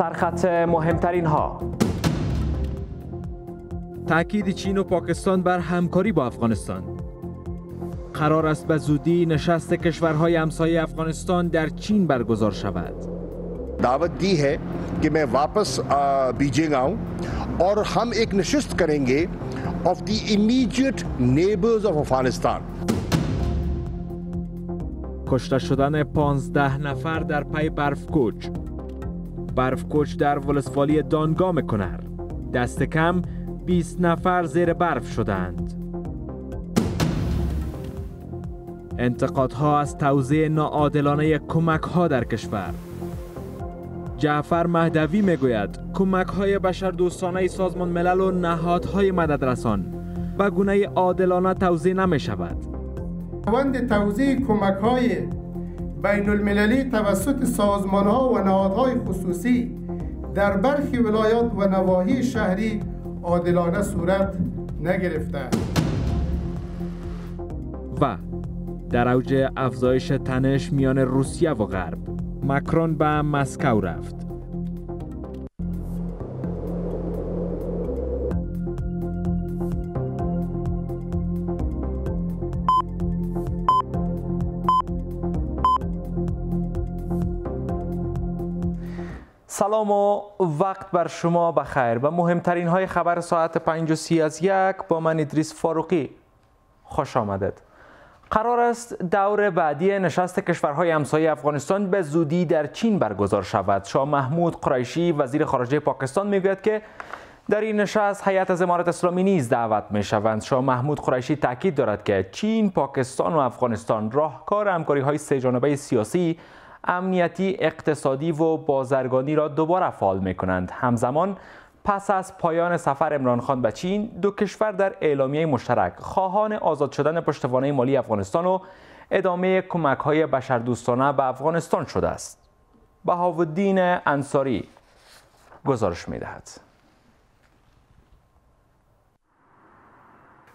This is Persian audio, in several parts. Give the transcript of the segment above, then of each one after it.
سرخط مهمترین ها: تاکید چین و پاکستان بر همکاری با افغانستان. قرار است به زودی نشست کشورهای همسایه افغانستان در چین برگزار شود. دعوت دی ہے کہ میں واپس بیجنگ آؤں اور ہم ایک نشست کریں گے of the immediate neighbors of افغانستان. کشته شدن 15 نفر در پی برفکوچ در ولسوالی دانگام کنر. دست کم 20 نفر زیر برف شدند. انتقادها از توزیع ناعادلانه کمک‌ها در کشور. جعفر مهدوی میگوید کمک‌های بشردوستانه سازمان ملل و نهادهای مددرسان به گونه عادلانه توزیع نمی‌شود. روند توزیع کمک‌های بین المللی توسط سازمان‌ها و نهادهای خصوصی در برخی ولایات و نواحی شهری عادلانه صورت نگرفته. و در اوج افزایش تنش میان روسیه و غرب، ماکرون به مسکو رفت. سلام و وقت بر شما بخیر. به مهمترین های خبر ساعت 5:30 با من ادریس فاروقی خوش آمدید. قرار است دور بعدی نشست کشورهای همسایه افغانستان به زودی در چین برگزار شود. شاه محمود قریشی وزیر خارجه پاکستان میگوید که در این نشست هیئت از امارت اسلامی نیز دعوت می شوند. شاه محمود قریشی تاکید دارد که چین، پاکستان و افغانستان راهکار همکاری‌های سه‌جانبه سیاسی، امنیتی، اقتصادی و بازرگانی را دوباره فعال می کنند. همزمان پس از پایان سفر عمران خان به چین، دو کشور در اعلامیه مشترک خواهان آزاد شدن پشتوانه مالی افغانستان و ادامه کمک‌های بشردوستانه به افغانستان شده است. بهاءالدین انصاری گزارش می‌دهد.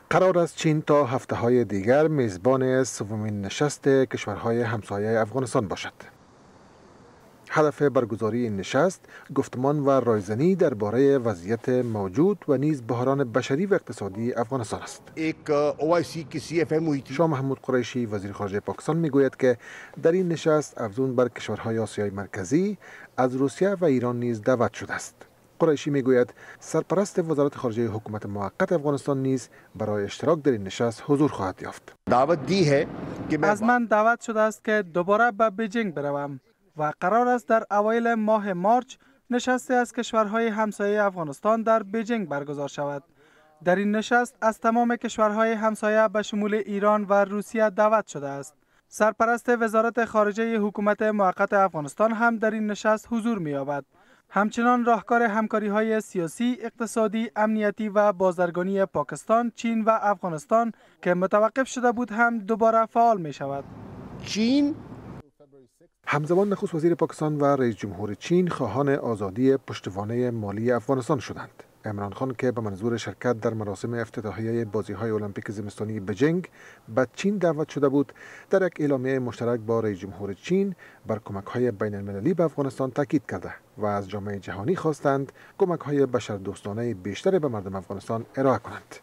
قرار است چین تا هفته‌های دیگر میزبان سومین نشست کشورهای همسایه افغانستان باشد. هدف برگزاری این نشست گفتمان و رایزنی درباره وضعیت موجود و نیز بحران بشری و اقتصادی افغانستان است. شاه محمود قریشی وزیر خارجه پاکستان میگوید که در این نشست افزون بر کشورهای آسیای مرکزی از روسیه و ایران نیز دعوت شده است. قریشی میگوید سرپرست وزارت خارجه حکومت موقت افغانستان نیز برای اشتراک در این نشست حضور خواهد یافت. از من دعوت شده است که دوباره به بیجینگ بروم و قرار است در اوایل ماه مارچ نشستی از کشورهای همسایه افغانستان در بیجینگ برگزار شود. در این نشست از تمام کشورهای همسایه به شمول ایران و روسیه دعوت شده است. سرپرست وزارت خارجه حکومت موقت افغانستان هم در این نشست حضور می‌یابد. همچنان راهکار همکاری‌های سیاسی، اقتصادی، امنیتی و بازرگانی پاکستان، چین و افغانستان که متوقف شده بود هم دوباره فعال می‌شود. چین همزمان نخست وزیر پاکستان و رئیس جمهور چین خواهان آزادی پشتوانه مالی افغانستان شدند. عمران خان که به منظور شرکت در مراسم افتتاحیه بازی‌های المپیک زمستانی بیجینگ به چین دعوت شده بود، در یک اعلامیه مشترک با رئیس جمهور چین بر کمک‌های بین‌المللی به افغانستان تاکید کرده و از جامعه جهانی خواستند کمک‌های بشردوستانه بیشتر به مردم افغانستان ارائه کنند.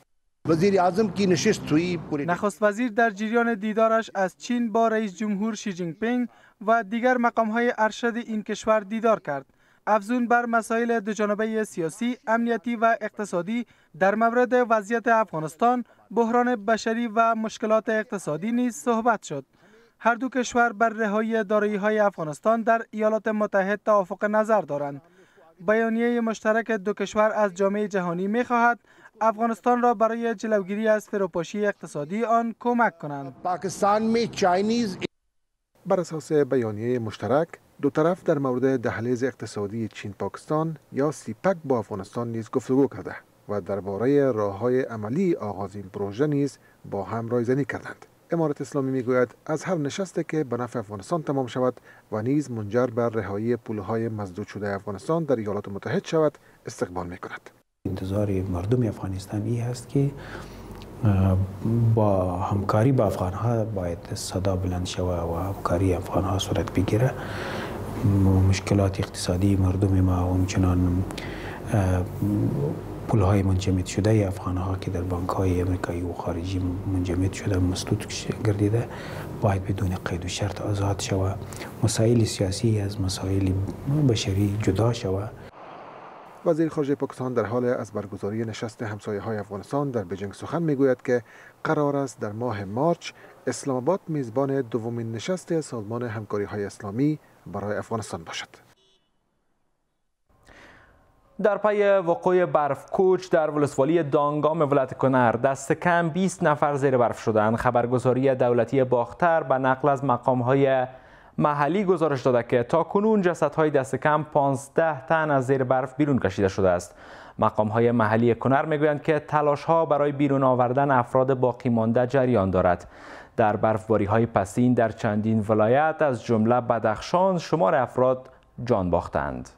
وزیر اعظم کی نشست ہوئی. نخست وزیر در جریان دیدارش از چین با رئیس جمهور شی جین پینگ و دیگر مقام‌های ارشد این کشور دیدار کرد. افزون بر مسائل دوجانبه سیاسی، امنیتی و اقتصادی در مورد وضعیت افغانستان، بحران بشری و مشکلات اقتصادی نیز صحبت شد. هر دو کشور بر رهایی دارایی‌های افغانستان در ایالات متحده توافق نظر دارند. بیانیه مشترک دو کشور از جامعه جهانی می‌خواهد افغانستان را برای جلوگیری از فروپاشی اقتصادی آن کمک کنند. پاکستان میں چائنیز. بر اساس بیانیه مشترک دو طرف در مورد دهلیز اقتصادی چین پاکستان یا سیپک با افغانستان نیز گفتگو کرده و درباره راه‌های عملی آغاز این پروژه نیز با هم رایزنی کردند. امارت اسلامی میگوید از هر نشستی که به نفع افغانستان تمام شود و نیز منجر بر رهایی پولهای مسدود شده افغانستان در ایالات متحده شود استقبال میکند. انتظار مردم افغانستان این است که با همکاری با افغانها باید صدا بلند شود و همکاری افغانها صورت بگیره. مشکلات اقتصادی مردم ما و همچنان پولهای منجمد شده افغانها که در بانک‌های امریکایی و خارجی منجمد شده مسدود گردیده باید بدون قید و شرط آزاد شود. مسائل سیاسی از مسائل بشری جدا شود. وزیر خارجه پاکستان در حال از برگزاری نشست همسایه‌های افغانستان در بیجینگ سخن میگوید که قرار است در ماه مارچ اسلام آباد میزبان دومین نشست سازمان همکاری‌های اسلامی برای افغانستان باشد. در پی وقوع برف کوچ در ولسوالی دانگام ولایت کنر دست کم 20 نفر زیر برف شدند. خبرگزاری دولتی باختر به نقل از مقام‌های محلی گزارش داده که تاکنون جسدهای دست کم 15 تن از زیر برف بیرون کشیده شده است. مقام‌های محلی کنر میگویند که تلاش‌ها برای بیرون آوردن افراد باقی مانده جریان دارد. در برفباری‌های پسین در چندین ولایت از جمله بدخشان شمار افراد جان باختند.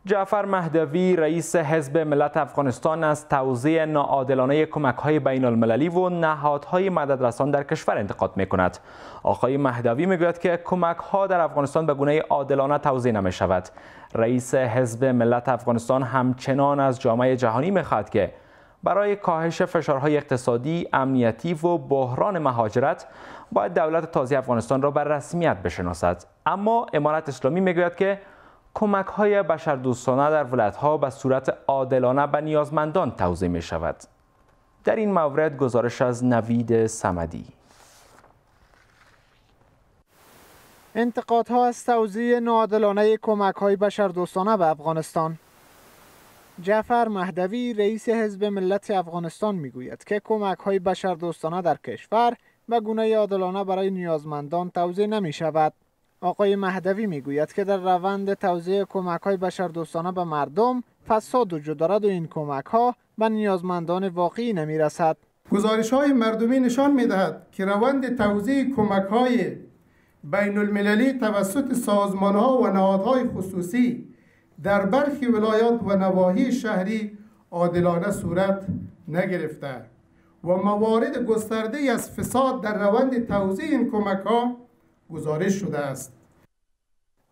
جعفر مهدوی رئیس حزب ملت افغانستان از توزیع ناعادلانه کمک‌های بین‌المللی و نهادهای مددرسان در کشور انتقاد می‌کند. آقای مهدوی می‌گوید که کمک‌ها در افغانستان به گونه عادلانه توزیع نمی‌شود. رئیس حزب ملت افغانستان همچنان از جامعه جهانی می‌خواهد که برای کاهش فشارهای اقتصادی، امنیتی و بحران مهاجرت باید دولت تازی افغانستان را به رسمیت بشناسد. اما امارت اسلامی می‌گوید که کمک‌های بشردوستانه در ولایت‌ها به صورت عادلانه به نیازمندان توزیع می‌شود. در این مورد گزارش از نوید صمدی. انتقادها از توزیع ناعادلانه کمک‌های بشردوستانه به افغانستان. جعفر مهدوی رئیس حزب ملت افغانستان می‌گوید که کمک‌های بشردوستانه در کشور به گونه عادلانه برای نیازمندان توزیع نمی‌شود. آقای مهدوی میگوید که در روند توزیع کمک‌های بشردوستانه به مردم فساد وجود دارد و این کمک‌ها به نیازمندان واقعی نمی‌رسد. گزارش‌های مردمی نشان می‌دهد که روند توزیع کمک‌های بین‌المللی توسط سازمان‌ها و نهادهای خصوصی در برخی ولایات و نواحی شهری عادلانه صورت نگرفته و موارد گسترده‌ای از فساد در روند توزیع این کمک‌ها گزارش شده است.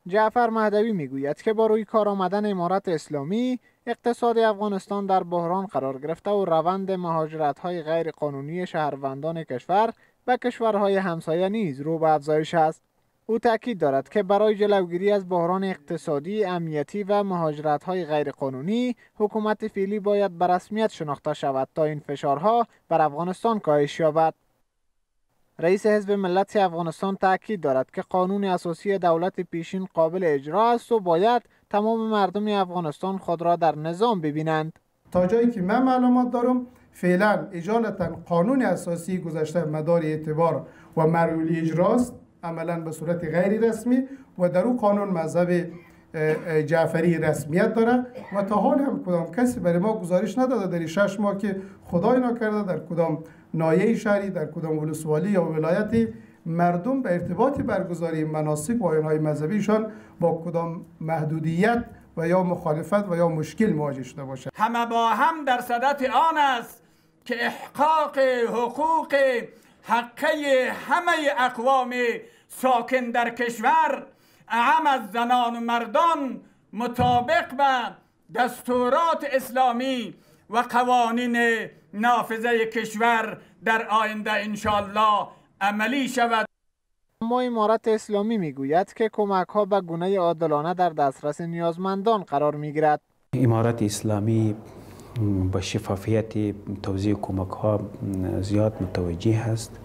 جعفر مهدوی میگوید که با روی کار آمدن امارت اسلامی اقتصاد افغانستان در بحران قرار گرفته و روند مهاجرت‌های غیر قانونی شهروندان کشور به کشورهای همسایه نیز رو به افزایش است. او تاکید دارد که برای جلوگیری از بحران اقتصادی، امنیتی و مهاجرت‌های غیر قانونی حکومت فعلی باید به رسمیت شناخته شود تا این فشارها بر افغانستان کاهش یابد. رئیس حزب ملت افغانستان تاکید دارد که قانون اساسی دولت پیشین قابل اجرا است و باید تمام مردم افغانستان خود را در نظام ببینند. تا جایی که من معلومات دارم فعلا اجالتا قانون اساسی گذشته مدار اعتبار و معمولی اجراست، عملا به صورت غیر رسمی و در او قانون مذهب جعفری رسمیت داره و تا حال هم کدام کسی برای ما گزارش نداده در 6 ماه که خدای نکرده در کدام ناحیه شهری در کدام ولسوالی یا ولایتی مردم به ارتباط برگزاری مناسک و آیین‌های مذهبیشان با کدام محدودیت و یا مخالفت و یا مشکل مواجه شده باشد. همه با هم در صدد آن است که احقاق حقوق حقه همه اقوام ساکن در کشور اعم از زنان و مردان مطابق به دستورات اسلامی و قوانین نافذه کشور در آینده انشالله عملی شود. اما امارت اسلامی میگوید که کمک‌ها به گونه عادلانه در دسترس نیازمندان قرار میگیرد. امارت اسلامی با شفافیت توزیع کمک‌ها زیاد متوجه است.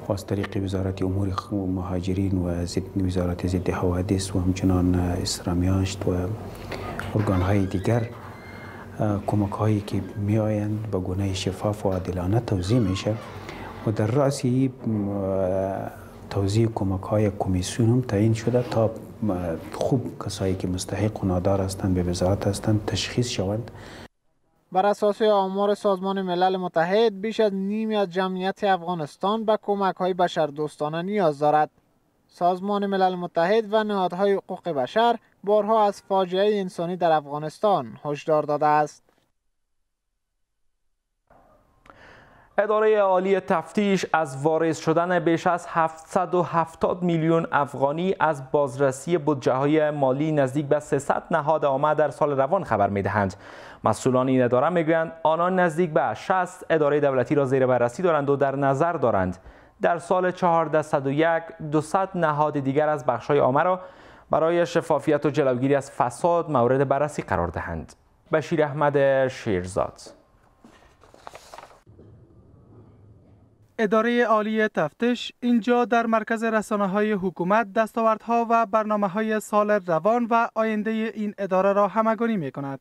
از طریق وزارت امور مهاجرین و وزارت ضد حوادث و همچنان اسرامیاشت و ارگان‌های دیگر کمک‌هایی که می‌آیند به گونه شفاف و عادلانه توزیع میشه و در راسی توزیع کمک‌های کمیسیون هم تعیین شده تا خوب کسایی که مستحق و نادار هستند به وزارت هستند تشخیص شوند. بر اساس آمار سازمان ملل متحد بیش از نیمی از جمعیت افغانستان به کمک‌های بشردوستانه نیاز دارد. سازمان ملل متحد و نهادهای حقوق بشر بارها از فاجعه انسانی در افغانستان هشدار داده است. اداره عالی تفتیش از واریز شدن بیش از 770 میلیون افغانی از بازرسی بودجه‌های مالی نزدیک به 300 نهاد عامه در سال روان خبر می‌دهند. مسئولان این اداره می‌گویند آنان نزدیک به 60 اداره دولتی را زیر بررسی دارند و در نظر دارند در سال 1401 200 نهاد دیگر از بخش‌های عامه را برای شفافیت و جلوگیری از فساد مورد بررسی قرار دهند. بشیر احمد شیرزاد. اداره عالی تفتیش اینجا در مرکز رسانه‌های حکومت دستاوردها و برنامه‌های سال روان و آینده این اداره را همگانی می‌کند.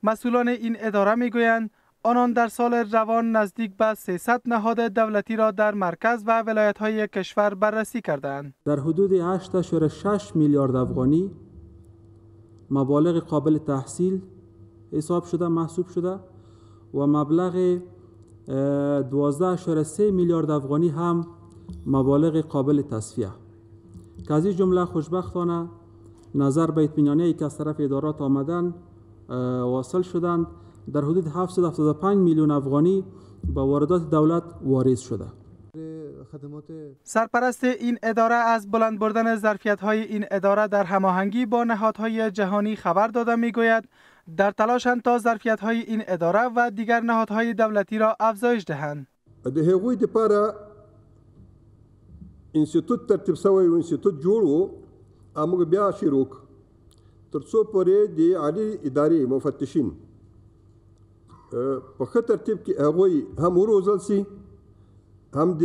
مسئولان این اداره می‌گویند آنان در سال روان نزدیک به 300 نهاد دولتی را در مرکز و ولایت‌های کشور بررسی کردند. در حدود 8.6 میلیارد افغانی مبالغ قابل تحصیل حساب شده محسوب شده و مبلغ 12.3 میلیارد افغانی هم مبالغ قابل تصفیه که از این جمله خوشبختانه نظر به اطمینانی که از طرف ادارات آمدن واصل شدند در حدود 775 میلیون افغانی به واردات دولت واریز شده. سرپرست این اداره از بلند بردن ظرفیت‌های این اداره در هماهنگی با نهادهای جهانی خبر داده می‌گوید در تلاشند تا ظرفیت‌های این اداره و دیگر نهادهای دولتی را افزایش دهند. د هغوی لپاره انسټیټوټ ترتیب شوی و انسټیټوټ جوړ و موږ بیا شروع تر څو پورې د عالی ادارې مفتشین په ښه ترتیب کې هغوی هم وروزل سي هم د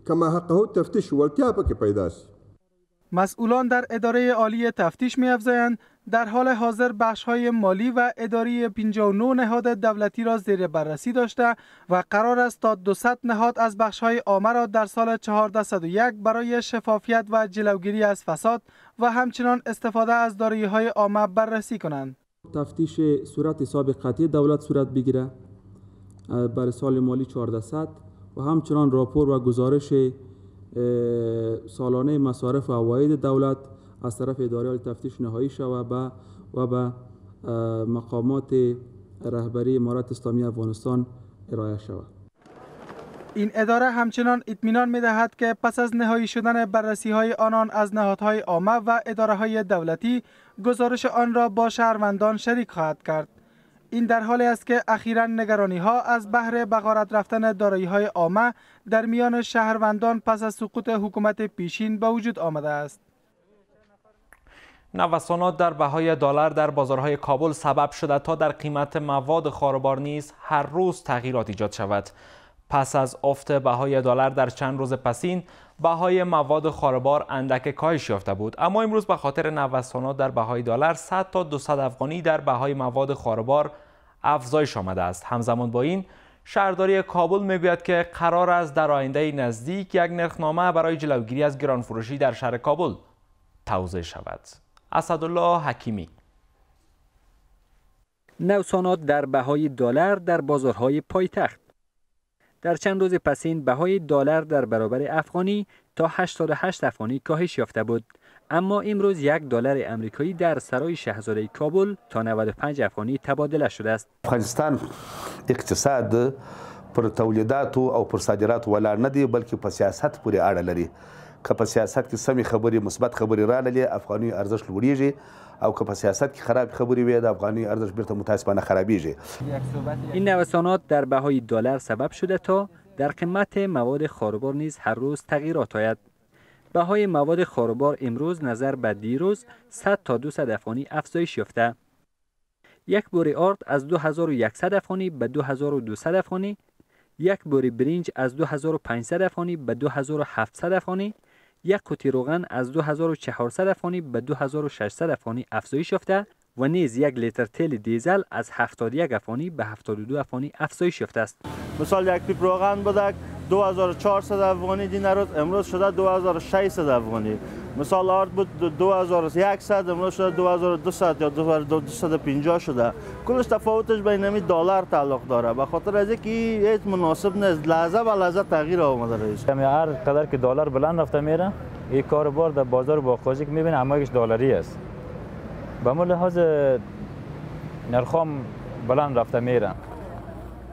کما حقه تفتیش وړتیا پکې پیدا شي. مسئولان در اداره عالی تفتیش می‌افزایند در حال حاضر بخش‌های مالی و اداری 59 نهاد دولتی را زیر بررسی داشته و قرار است تا 200 نهاد از بخش‌های عامه را در سال 1401 برای شفافیت و جلوگیری از فساد و همچنان استفاده از دارایی‌های عامه بررسی کنند. تفتیش صورت حساب قطعی دولت صورت بگیره برای سال مالی 1400 و همچنان راپور و گزارش سالانه مصارف و عواید دولت از طرف اداره عالی تفتیش نهایی شود و به مقامات رهبری امارت اسلامی افغانستان ارائه شود. این اداره همچنان اطمینان می‌دهد که پس از نهایی شدن بررسی‌های آنان از نهادهای عامه و اداره‌های دولتی گزارش آن را با شهروندان شریک خواهد کرد. این در حالی است که اخیراً نگرانی‌ها از بهر به غارت رفتن دارایی‌های عامه در میان شهروندان پس از سقوط حکومت پیشین به وجود آمده است. نوسانات در بهای دلار در بازارهای کابل سبب شده تا در قیمت مواد خاربار نیز هر روز تغییرات ایجاد شود. پس از افت بهای دلار در چند روز پسین، بهای مواد خاربار اندک کاهش یافته بود، اما امروز به خاطر نوسانات در بهای دلار 100 تا 200 افغانی در بهای مواد خاربار افزایش آمده است. همزمان با این، شهرداری کابل میگوید که قرار است در آینده نزدیک یک نرخنامه برای جلوگیری از گرانفروشی در شهر کابل توزیع شود. اسدالله حکیمی. نوسانات در بهای دلار در بازارهای پایتخت. در چند روز پسین بهای دلار در برابر افغانی تا 88 افغانی کاهش یافته بود، اما امروز یک دلار امریکایی در سرای شاهزاده کابل تا 95 افغانی تبادله شده است. افغانستان اقتصاد پر تولیدات او پر صادرات ولاړ نه دی، بلکې په سیاست پورې اړه لري. که په سیاست کې سمې خبرې مثبت خبرې راغلې، افغاني ارزښت لوړیږي، او که په سیاست کې خراب خبرې وي، د افغاني ارزښت بیرته متاسفانه خرابیږي. این نوسانات در بهای دلار سبب شده تا در قیمت مواد خاربار نیز هر روز تغییرات آید. بهای مواد خاربار امروز نظر به دیروز 100 تا 200 افغانی افزایش یافته. یک بوری آرد از 2100 افغانی به 2200 افغانی، یک بوری برنج از 2500 افغانی به 2700 افغانی، یک قوطی روغن از 2400 افغانی به 2600 افغانی افزایش یافته و نیز یک لیتر تیل دیزل از 71 افغانی به 72 افغانی افزایش یافته است. مثال یک پیپ روغن بوده 2400 افغانی دینار، امروز شده 2600 افغانی. مثال آرد بود 2100، امروز شده 2200 یا 2250 شده. کلش تفاوتش بین همین دلار تعلق داره، به خاطر از اینکه هیچ مناسب نیست، لحظه به لحظه تغییر آمده رئیس. هر قدر که دلار بلند رفته میره، این کاروبار در بازار باغ‌خوازی که میبینه همه دلاری است. به لحاظ نرخام بلند رفته میره.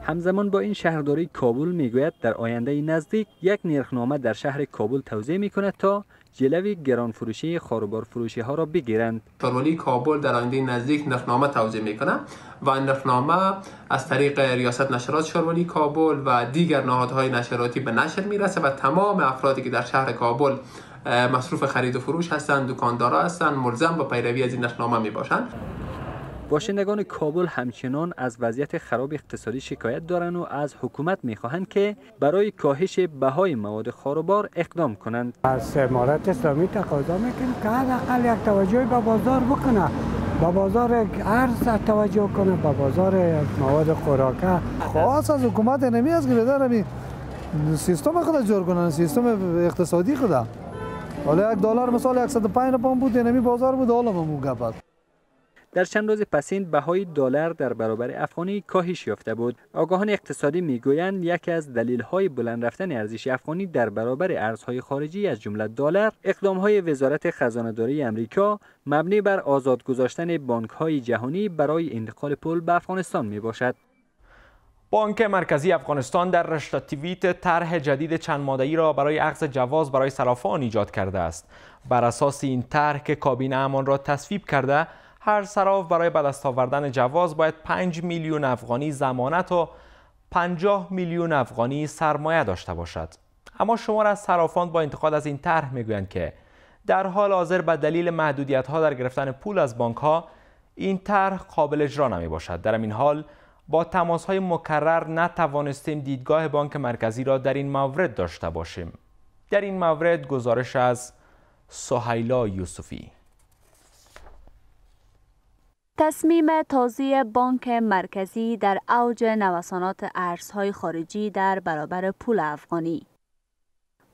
همزمان با این شهرداری کابل میگوید در آینده نزدیک یک نرخنامه در شهر کابل توزیع میکند تا جلوی گران فروشی خاروبار فروشی ها را بگیرند. شهرداری کابل در آینده نزدیک نرخنامه توزیع میکنه و این نرخنامه از طریق ریاست نشرات شهرداری کابل و دیگر نهادهای نشراتی به نشر میرسه و تمام افرادی که در شهر کابل مصروف خرید و فروش هستند، دکاندارا هستند، ملزم به پیروی از این نرخنامه می باشند. باشندگان کابل همچنان از وضعیت خراب اقتصادی شکایت دارند و از حکومت می‌خواهند که برای کاهش بهای مواد خاروبار اقدام کنند. از امارت اسلامی تقاضا می‌کنیم که حداقل یک توجهی به بازار بکنه، به بازار ارز توجه کنه، به بازار مواد خوراکه. خواست از حکومت نمی است که بدارم سیستم خود جور کنن، سیستم اقتصادی خود. حالا $1 مثلا 105 پوند بود، نمی بازار بود، حالا مو گپ. در چند روز پسین بهای دلار در برابر افغانی کاهش یافته بود. آگاهان اقتصادی میگویند یکی از دلایل بلند رفتن ارزش افغانی در برابر ارزهای خارجی از جمله دلار، اقدام‌های وزارت خزانه‌داری آمریکا مبنی بر آزاد گذاشتن بانک‌های جهانی برای انتقال پول به افغانستان میباشد. بانک مرکزی افغانستان در رشته توییت طرح جدید چند ماده‌ای را برای اخذ جواز برای صرافان ایجاد کرده است. بر اساس این طرح که کابینه آن را تصویب کرده، هر صراف برای به دست آوردن جواز باید 5 میلیون افغانی ضمانت و 50 میلیون افغانی سرمایه داشته باشد. اما شمار از صرافان با انتقاد از این طرح میگویند که در حال حاضر به دلیل محدودیت‌ها در گرفتن پول از بانک‌ها این طرح قابل اجرا نمی باشد. در این حال با تماس‌های مکرر نتوانستیم دیدگاه بانک مرکزی را در این مورد داشته باشیم. در این مورد گزارش از سهیلا یوسفی. تصمیم تازه بانک مرکزی در اوج نوسانات ارزهای خارجی در برابر پول افغانی.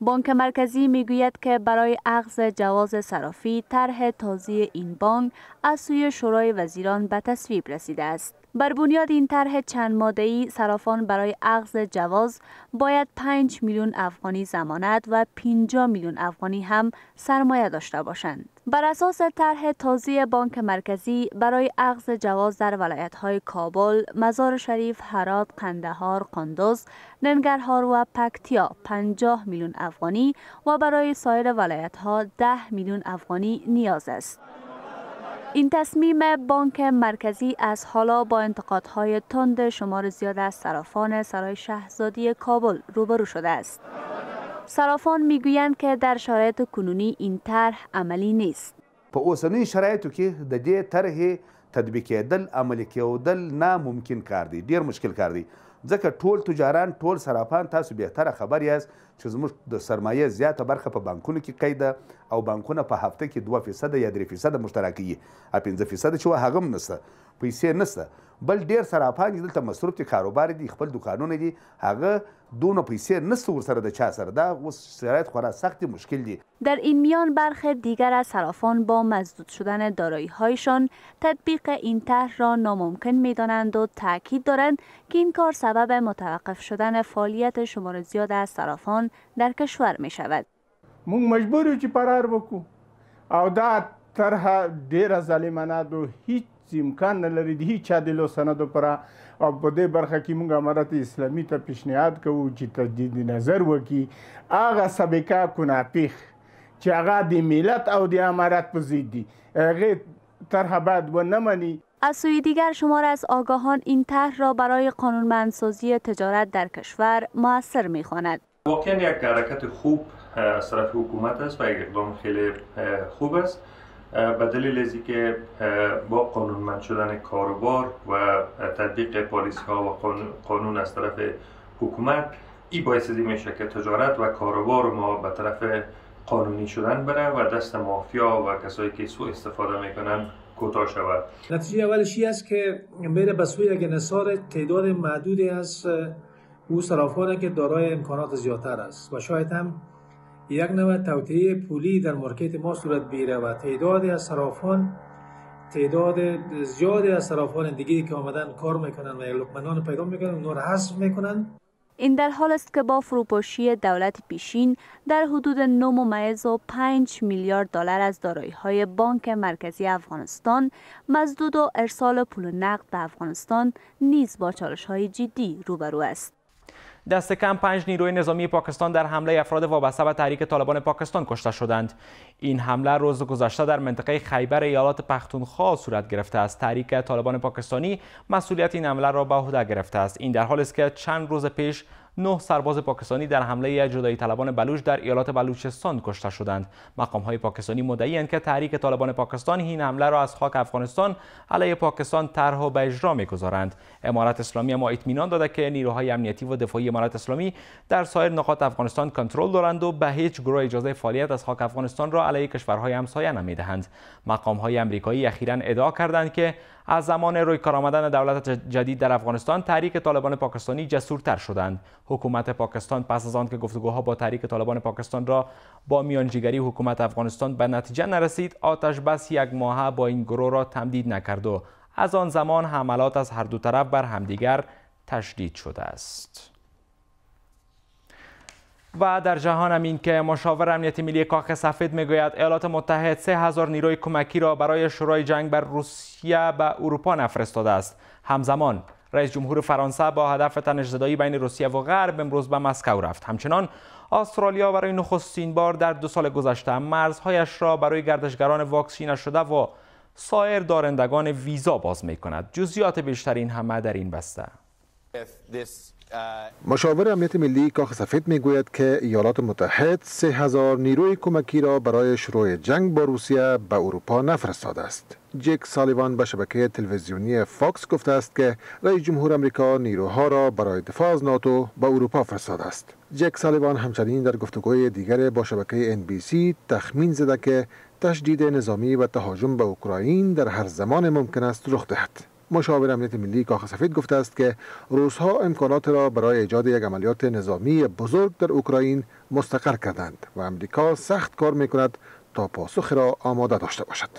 بانک مرکزی میگوید که برای اخذ جواز صرافی طرح تازه این بانک از سوی شورای وزیران به تصویب رسیده است. بر بنیاد این طرح چند ماده‌ای صرافان برای اخذ جواز باید 5 میلیون افغانی ضمانت و 50 میلیون افغانی هم سرمایه داشته باشند. بر اساس طرح تازه بانک مرکزی برای اخذ جواز در ولایت‌های کابل، مزار شریف، هرات، قندهار، قندوز، ننگرهار و پکتیا 50 میلیون افغانی و برای سایر ولایت‌ها 10 میلیون افغانی نیاز است. این تصمیم بانک مرکزی از حالا با انتقادهای تند شمار زیاد از صرافان سرای شهزادی کابل روبرو شده است. صرافان میگویند که در شرایط کنونی این طرح عملی نیست. په اوسنیو شرایطو کې د دې طرحې تطبیق کېدل عملي کېدل ناممکن کار دی، ډیر مشکل کار دی، ځکه ټول تجاران ټول صرافان تاسو بهتره خبر یاست چې زموږ د سرمایه زیاته برخه په بانکونو کې قید ده او بانکونه په هفته کې 2% یا 3% مشترکي 5% چې هغه هم نشته، پیسې نشته، بل ډیر صرافان دلته مصروف دي، کاروبار دي، خپل دکانونه دي، هغه دونه پیسې نشته ورسره د چا سره، دا اوس شرایط خورا سخت مشکل دي. در این میان برخی دیگر از صرافان با مسدود شدن دارایی‌هایشان تطبیق این طرح را ناممکن می‌دانند و تاکید دارند که این کار سبب متوقف شدن فعالیت شمار زیاد از صرافان در کشور می‌شود. موږ مجبور یو چې فرار وکړو او دا طرح ډیره ظالمانه ده، هیڅ امکان نه لري د هیڅ چا د لوسندو پره او په دې برخه کې موږ امارت اسلامي ته پیشنهاد کوو چې تجدید نظر وکړي هغه سابقه کناپیخ چې هغه د ملت او د امارت په ضد دي هغې طرح باید ونه مني. از سوی دیگر شمار از آگاهان این طرح را برای قانونمندسازی تجارت در کشور مؤثر می‌خواند. واقعا یک حرکت خوب از طرف حکومت است و یک اقدام خیلی خوب است به دلیل از اینکه با قانونمند شدن کاروبار و تطبیق پالیسی ها و قانون از طرف حکومت این باعث میشه که تجارت و کاروبار ما به طرف قانونی شدن بره و دست مافیا و کسایی که سوء استفاده میکنن کوتاه شود. نتیجه اولش این است که میره به سوی یک انحصار تعداد محدودی از او صرافان که دارای امکانات زیادتر است و شاید هم یک نوع توطئه پولی در مارکت ما صورت بگیره و تعداد زیادی از صرافان دیگه که آمدن کار میکنن و لقمه‌نان پیدا میکنن اونها رو حذف میکنن. این در حال است که با فروپاشی دولت پیشین در حدود 9.5 میلیارد دلار از دارایی‌های بانک مرکزی افغانستان مسدود و ارسال پول نقد به افغانستان نیز با چالش‌های جدی روبرو است. دست کم 5 نیروی نظامی پاکستان در حمله افراد وابسته به تحریک طالبان پاکستان کشته شدند. این حمله روز گذشته در منطقه خیبر ایالات پختونخوا صورت گرفته است. تحریک طالبان پاکستانی مسئولیت این حمله را به عهده گرفته است. این در حالی است که چند روز پیش 9 سرباز پاکستانی در حمله جدایی طلبان بلوچ در ایالات بلوچستان کشته شدند. مقام‌های پاکستانی مدعی‌اند که تحریک طالبان پاکستان این حمله را از خاک افغانستان علیه پاکستان طرح و به اجرا می‌گذارند. امارت اسلامی اما اطمینان داده که نیروهای امنیتی و دفاعی امارت اسلامی در سایر نقاط افغانستان کنترل دارند و به هیچ گروه اجازه فعالیت از خاک افغانستان را علیه کشورهای همسایه نمی‌دهند. مقام‌های آمریکایی اخیراً ادعا کردند که از زمان روی کار آمدن دولت جدید در افغانستان تحریک طالبان پاکستانی جسورتر شدند. حکومت پاکستان پس از آن که گفتگوها با تحریک طالبان پاکستان را با میانجیگری حکومت افغانستان به نتیجه نرسید، آتش بس 1 ماهه با این گروه را تمدید نکرد و از آن زمان حملات از هر دو طرف بر همدیگر تشدید شده است. و در جهان همین که مشاور امنیت ملی کاخ سفید میگوید ایالات متحد 3000 نیروی کمکی را برای شروع جنگ بر روسیه به اروپا نفرستاده است. همزمان رئیس جمهور فرانسه با هدف تنش‌زدایی بین روسیه و غرب امروز به مسکو رفت. همچنان استرالیا برای نخستین بار در 2 سال گذشته مرزهایش را برای گردشگران واکسینه شده و سایر دارندگان ویزا باز می‌کند. جزئیات بیشتر این همه در این بسته. مشاور امنیت ملی کاخ سفید میگوید که ایالات متحد 3000 نیروی کمکی را برای شروع جنگ با روسیه به اروپا نفرستاده است. جک سالیوان به شبکه تلویزیونی فاکس گفته است که رئیس جمهور آمریکا نیروها را برای دفاع از ناتو به اروپا فرستاده است. جک سالیوان همچنین در گفتگوی دیگر با شبکه NBC تخمین زده که تشدید نظامی و تهاجم به اوکراین در هر زمان ممکن است رخ دهد. مشاور امنیت ملی کاخ سفید گفته است که روس‌ها امکانات را برای ایجاد یک عملیات نظامی بزرگ در اوکراین مستقر کردند و امریکا سخت کار می‌کند تا پاسخ را آماده داشته باشد.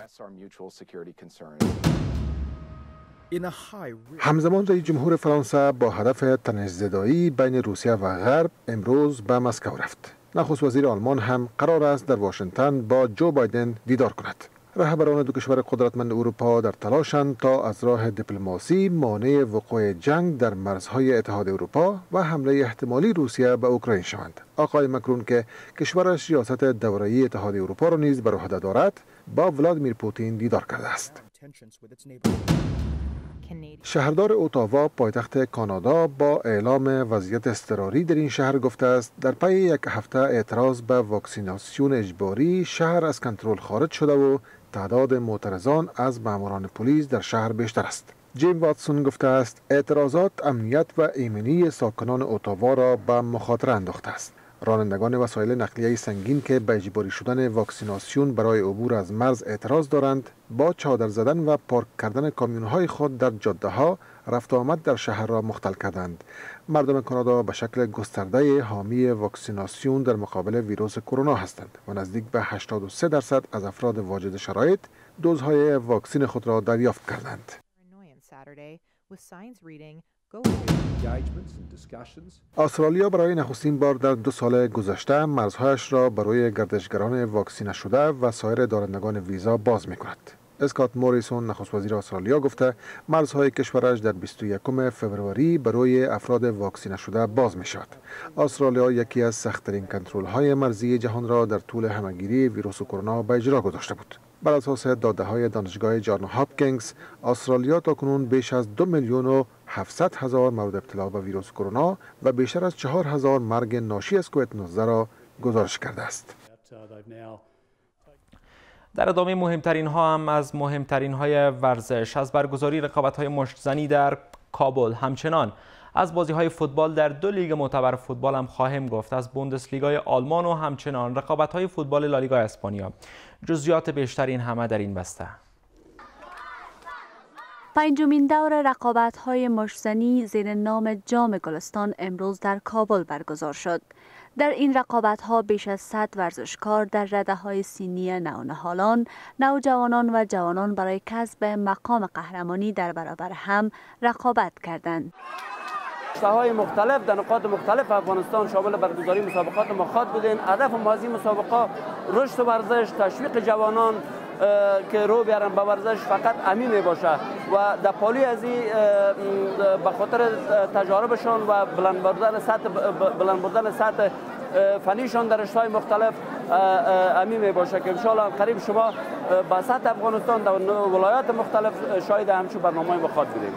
همزمان رئیس جمهور فرانسه با هدف تنش‌زدایی بین روسیه و غرب امروز به مسکو رفت. نخست وزیر آلمان هم قرار است در واشنگتن با جو بایدن دیدار کند. رهبران دو کشور قدرتمند اروپا در تلاشند تا از راه دیپلماسی مانع وقوع جنگ در مرزهای اتحاد اروپا و حمله احتمالی روسیه به اوکراین شوند. آقای مکرون که کشورش ریاست دوره‌ای اتحاد اروپا را نیز بر عهده دارد، با ولادیمیر پوتین دیدار کرده است. شهردار اتاوا پایتخت کانادا با اعلام وضعیت اضطراری در این شهر گفته است در پی 1 هفته اعتراض به واکسیناسیون اجباری شهر از کنترل خارج شده و تعداد معترضان از ماموران پلیس در شهر بیشتر است. جیم واتسون گفته است اعتراضات امنیت و ایمنی ساکنان اتاوا را به مخاطره انداخته است. رانندگان وسایل نقلیه سنگین که به اجباری شدن واکسیناسیون برای عبور از مرز اعتراض دارند، با چادر زدن و پارک کردن کامیون‌های خود در جاده‌ها رفت و آمد در شهر را مختل کردند. مردم کانادا به شکل گسترده حامی واکسیناسیون در مقابل ویروس کرونا هستند و نزدیک به 83% از افراد واجد شرایط دوزهای واکسین خود را دریافت کردند. استرالیا برای نخستین بار در 2 سال گذشته مرزهایش را برای گردشگران واکسینه شده و سایر دارندگان ویزا باز می‌کند. اسکات موریسون نخست وزیر استرالیا گفته مرزهای کشورش در 21 فوریه برای افراد واکسینه شده باز می‌شود. استرالیا یکی از سخت‌ترین کنترل‌های مرزی جهان را در طول همه‌گیری ویروس کرونا به اجرا گذاشته بود. بر اساس داده‌های دانشگاه جان هاپکینز، استرالیا تاکنون بیش از 2,700,000 مورد ابتلا به ویروس کرونا و بیشتر از 4,000 مرگ ناشی از کووید 19 را گزارش کرده است. در ادامه مهمترین ها هم از مهمترین های ورزش، از برگزاری رقابت های مشت‌زنی در کابل، همچنان از بازی های فوتبال در 2 لیگ معتبر فوتبال هم خواهیم گفت، از بوندسلیگای آلمان و همچنان رقابت های فوتبال لالیگا اسپانیا. جزئیات بیشتر این همه در این بسته. 5مین دور رقابت‌های مشت‌زنی زیر نام جام گلستان امروز در کابل برگزار شد. در این رقابت‌ها بیش از 100 ورزشکار در رده‌های سنی نونهالان، نوجوانان و جوانان برای کسب مقام قهرمانی در برابر هم رقابت کردند. رشته‌های مختلف در نقاط مختلف افغانستان شامل برگزاری مسابقات مخاط بودین. هدف ما از این مسابقه رشد ورزش، تشویق جوانان که رو بیارن به ورزش فقط همین می باشه و در پالی از این به خاطر تجاربشان و بلند بردن سطح فنیشان در رشته‌های مختلف همین می باشه که ان شاء الله قریب شما با سطح افغانستان در ولایات مختلف شاهد همچون برنامه‌های مخاط بودیم.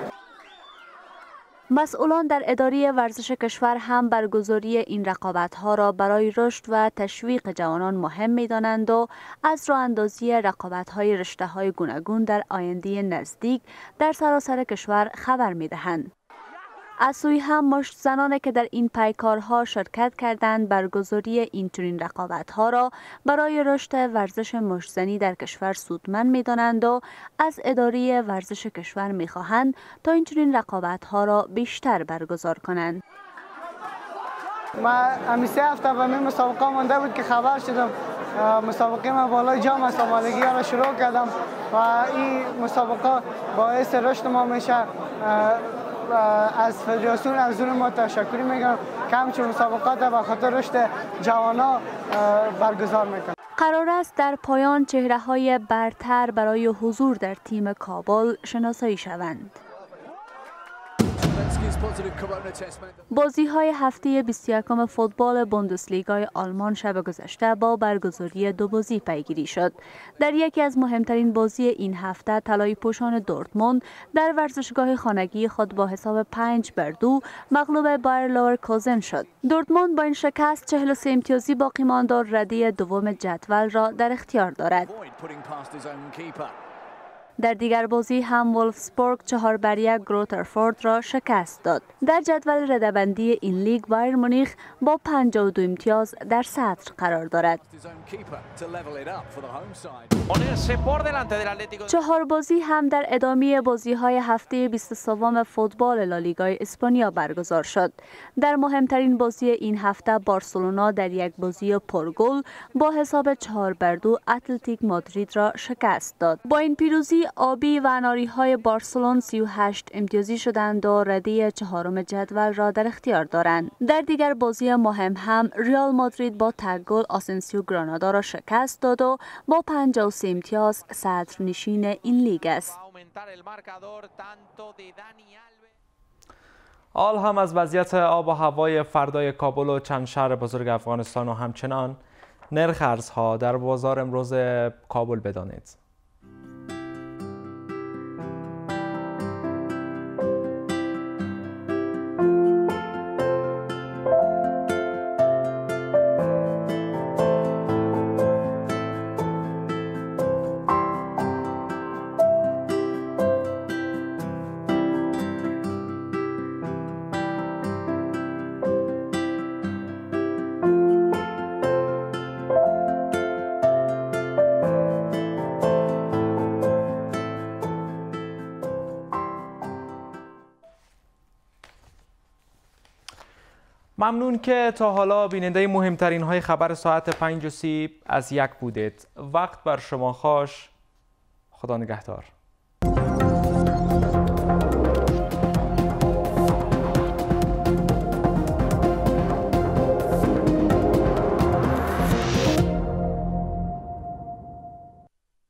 مسئولان در اداره ورزش کشور هم برگزاری این رقابت‌ها را برای رشد و تشویق جوانان مهم می‌دانند و از راه اندازی رقابت‌های رشته‌های گوناگون در آینده نزدیک در سراسر کشور خبر می‌دهند. از سوی هم مشت زنانی که در این پیکارها شرکت کردند برگزاری این چنین رقابت‌ها را برای رشد ورزش مشت‌زنی در کشور سودمند می‌دانند و از اداره ورزش کشور می‌خواهند تا این چنین رقابت‌ها را بیشتر برگزار کنند. ما همین 3 هفته به این مسابقه مانده بود که خبر شدم مسابقه ما بالای جام سامانگی را شروع کردم و این مسابقه باعث رشد ما میشه. از فدراسیون از ما تشکر میگم که همچون مسابقات به خاطر رشد جوانا برگزار میکنم. قرار است در پایان چهره‌های برتر برای حضور در تیم کابل شناسایی شوند. بازی‌های هفته 21 فوتبال بوندسلیگای آلمان شب گذشته با برگزاری 2 بازی پیگیری شد. در یکی از مهمترین بازی این هفته طلای پوشان دورتموند در ورزشگاه خانگی خود با حساب 5-2 مغلوب بایر لورکوزن شد. دورتموند با این شکست 43 امتیازی باقی مانده و رده دوم جدول را در اختیار دارد. در دیگر بازی هم وولفسبورگ 4-1 گروترفورد را شکست داد. در جدول رده‌بندی این لیگ بایر مونیخ با 52 امتیاز در صدر قرار دارد. 4 بازی هم در ادامه بازی‌های هفته 23 فوتبال لالیگای اسپانیا برگزار شد. در مهمترین بازی این هفته بارسلونا در یک بازی پرگل با حساب 4-2 اتلتیک مادرید را شکست داد. با این پیروزی آبی و اناری‌های بارسلون 38 امتیازی شدند و رده 4م جدول را در اختیار دارند. در دیگر بازی مهم هم ریال مادرید با تک گل آسنسیو گرانادا را شکست داد و با 53 امتیاز صدرنشین این لیگ است. حال هم از وضعیت آب و هوای فردای کابل و چند شهر بزرگ افغانستان و همچنان نرخ ارزها در بازار امروز کابل بدانید. ممنون که تا حالا بیننده مهمترین های خبر ساعت 5:30 از یک بودید. وقت بر شما خوش. خدا نگهدار.